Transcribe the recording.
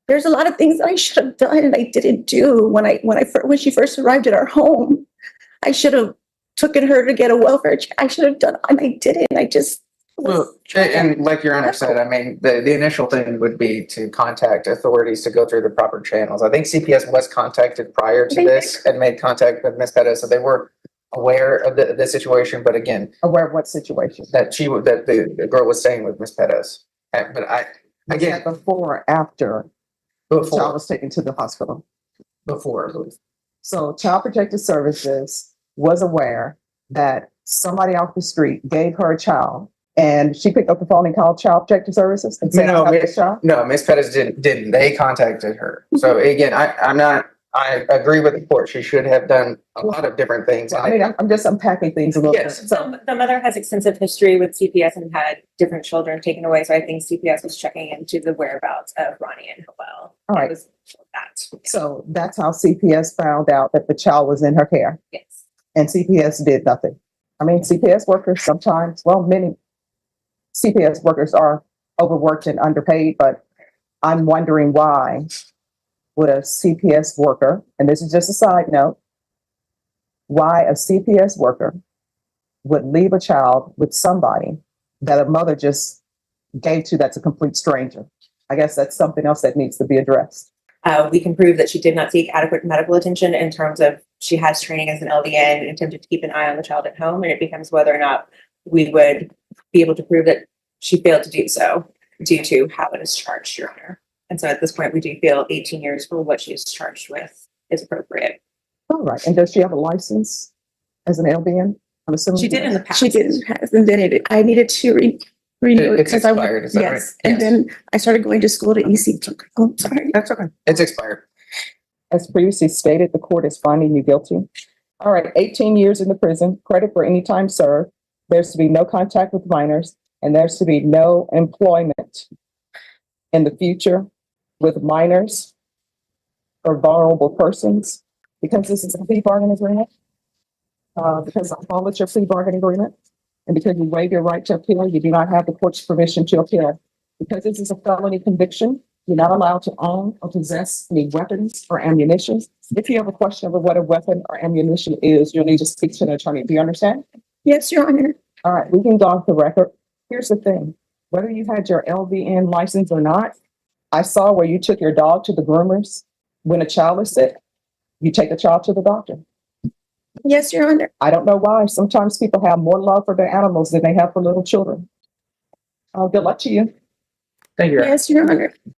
there's a lot of things that I should have done and I didn't do when she first arrived at our home. I should have taken her to get a welfare check. I should have done, and I didn't. I just. Well, and like Your Honor said, I mean, the initial thing would be to contact authorities to go through the proper channels. I think CPS was contacted prior to this and made contact with Ms. Pettis, so they were aware of the situation. But again, Aware of what situation? that the girl was staying with Ms. Pettis. But again, Before or after the child before, was taken to the hospital? before. So Child Protective Services was aware that somebody off the street gave her a child, and she picked up the phone and called Child Protective Services and said, No, Ms. Pettis didn't. They contacted her. So again, I agree with the court. She should have done a lot of different things. I mean, I'm just unpacking things a little bit. So the mother has extensive history with CPS and had different children taken away. So I think CPS was checking into the whereabouts of Ronnie and Howell. All right. That. So that's how CPS found out that the child was in her care. Yes. And CPS did nothing. I mean, CPS workers sometimes, well, many CPS workers are overworked and underpaid, but I'm wondering why would a CPS worker, and this is just a side note, why a CPS worker would leave a child with somebody that a mother just gave to that's a complete stranger. I guess that's something else that needs to be addressed. We can prove that she did not seek adequate medical attention in terms of she has training as an LVN and attempted to keep an eye on the child at home, and it becomes whether or not we would be able to prove that she failed to do so due to how it is charged, Your Honor. And so at this point, we do feel 18 years for what she is charged with is appropriate. All right. And does she have a license as an LVN? I'm assuming She did in the past. She didn't have, and then I needed to renew it It's because I expired, is that right? yes. And then I started going to school to EC. Oh, sorry. That's okay. It's expired. As previously stated, the court is finding you guilty. All right. 18 years in the prison, credit for any time served. There's to be no contact with minors, and there's to be no employment in the future with minors or vulnerable persons, because this is a plea bargaining agreement, because I followed your plea bargaining agreement, and because you waive your right to appeal, you do not have the court's permission to appeal. Because this is a felony conviction, you're not allowed to own or possess any weapons or ammunition. If you have a question over what a weapon or ammunition is, you'll need to speak to an attorney. Do you understand? Yes, Your Honor. All right, we can go off the record. Here's the thing, whether you had your LVN license or not, I saw where you took your dog to the groomers. When a child is sick, you take a child to the doctor. Yes, Your Honor. I don't know why. Sometimes people have more love for their animals than they have for little children. Good luck to you. Thank you. Yes, Your Honor.